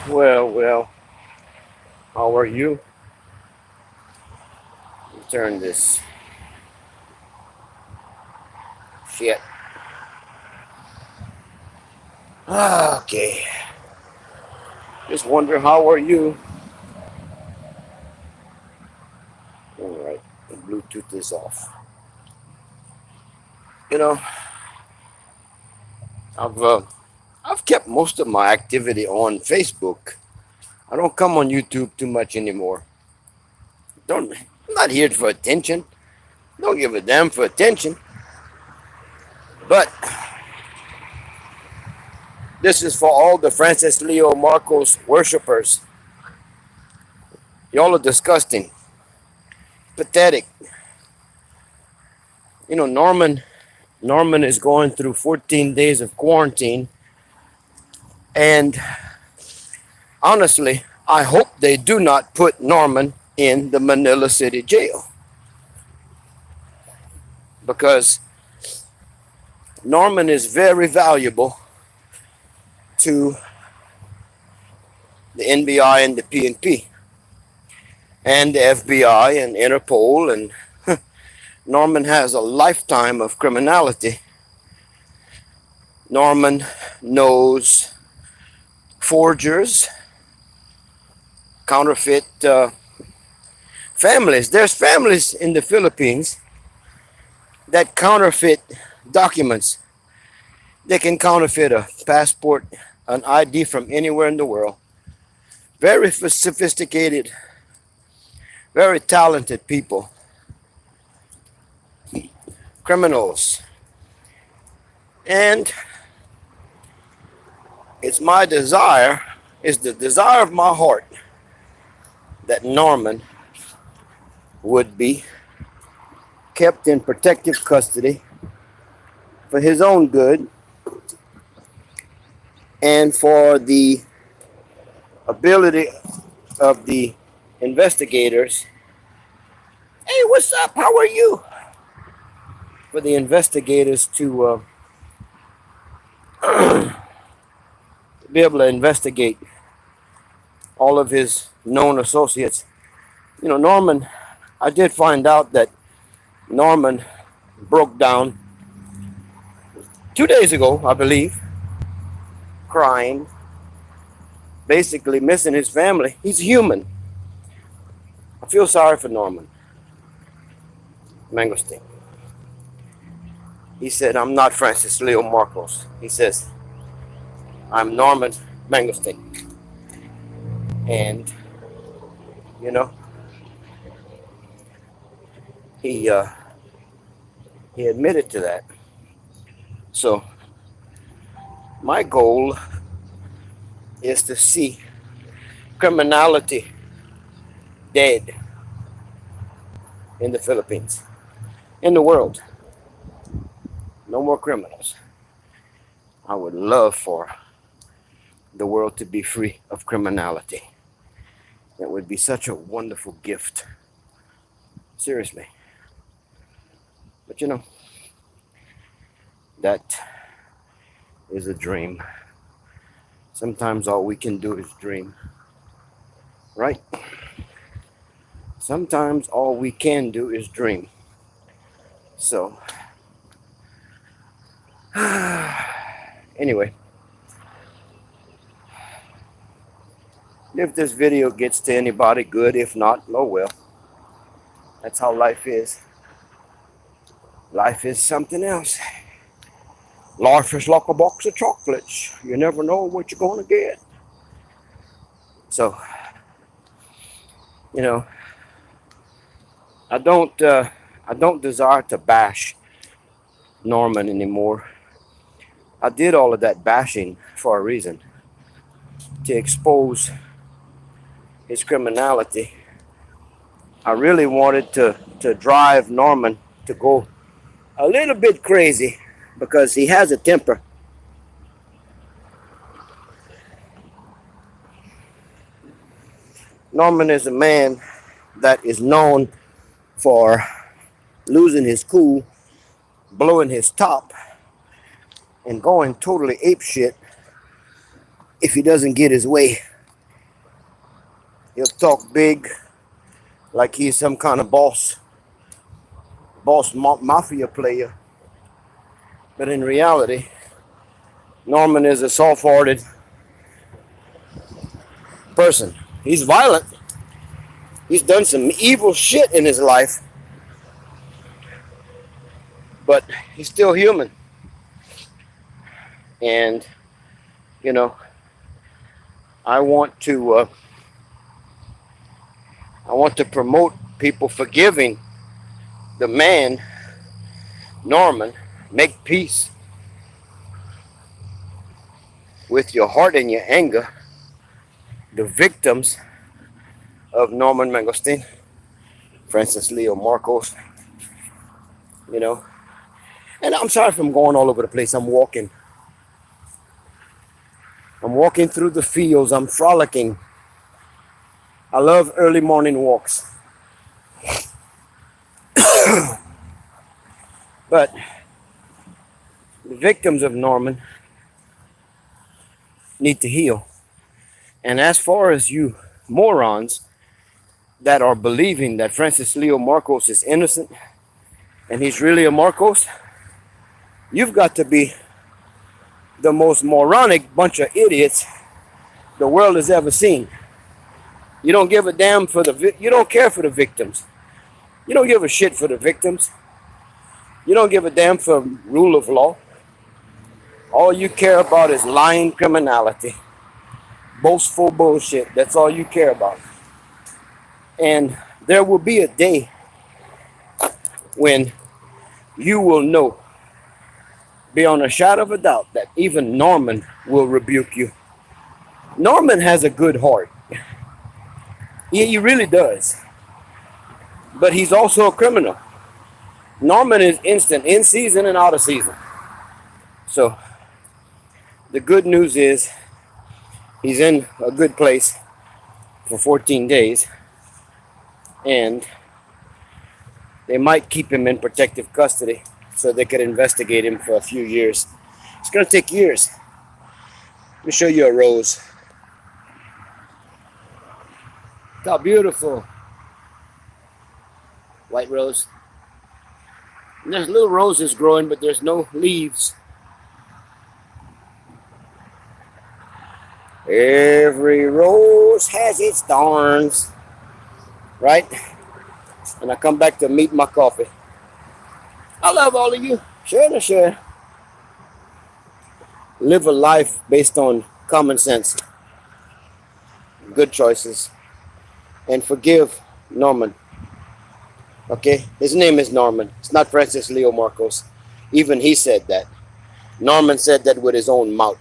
Well, how are you? Turn this shit. Okay. Just wonder how are you? Alright, the Bluetooth is off. You know, I've uh, I've kept most of my activity on Facebook. I don't come on YouTube too much anymore. I'm not here for attention. Don't give a damn for attention. But this is for all the Francis Leo Marcos worshippers. Y'all are disgusting, pathetic. Norman is going through 14 days of quarantine, and honestly, I hope they do not put Norman in the Manila City Jail because Norman is very valuable to the NBI and the PNP and the FBI and Interpol, and Norman has a lifetime of criminality. Norman knows forgers, counterfeit families. There's families in the Philippines that counterfeit documents. They can counterfeit a passport, an ID from anywhere in the world. Very sophisticated, very talented people, criminals. And it's the desire of my heart that Norman would be kept in protective custody for his own good and for the ability of the investigators. Hey, what's up? How are you? For the investigators to be able to investigate all of his known associates. Norman, I did find out that Norman broke down 2 days ago, I believe, crying, basically missing his family. He's human. I feel sorry for Norman Mangosteen. He said, I'm not Francis Leo Marcos. He says, I'm Norman Mangosteen. And, you know, he admitted to that. So, my goal is to see criminality dead in the Philippines, in the world. No more criminals. I would love for the world to be free of criminality. That would be such a wonderful gift. Seriously. But that is a dream. Sometimes all we can do is dream. Right? Sometimes all we can do is dream. So, anyway, if this video gets to anybody, good. If not, oh well. That's how life is. Life is something else. Life is like a box of chocolates. You never know what you're going to get. So, I don't desire to bash Norman anymore. I did all of that bashing for a reason, to expose his criminality. I really wanted to drive Norman to go a little bit crazy because he has a temper. Norman is a man that is known for losing his cool, blowing his top, and going totally apeshit if he doesn't get his way. He'll talk big like he's some kind of mafia player. But in reality, Norman is a soft-hearted person. He's violent. He's done some evil shit in his life, but he's still human. And you know, I want to promote people forgiving the man Norman. Make peace with your heart and your anger. The victims of Norman Mangosteen, Francis Leo Marcos, you know. And I'm sorry if I'm going all over the place. I'm walking through the fields. I'm frolicking. I love early morning walks. But the victims of Norman need to heal. And as far as you morons that are believing that Francis Leo Marcos is innocent and he's really a Marcos, you've got to be the most moronic bunch of idiots the world has ever seen. You don't give a damn for you don't care for the victims. You don't give a shit for the victims. You don't give a damn for rule of law. All you care about is lying criminality, boastful bullshit. That's all you care about. And there will be a day when you will know, beyond a shadow of a doubt, that even Norman will rebuke you. Norman has a good heart. He really does. But he's also a criminal. Norman is instant, in season and out of season. So the good news is he's in a good place for 14 days. And they might keep him in protective custody so they could investigate him for a few years. It's going to take years. Let me show you a rose. Look how beautiful. White rose. And there's little roses growing, but there's no leaves. Every rose has its thorns. Right? And I come back to meet my coffee. I love all of you. Share to share. Live a life based on common sense, good choices, and forgive Norman. Okay? His name is Norman. It's not Francis Leo Marcos. Even he said that. Norman said that with his own mouth.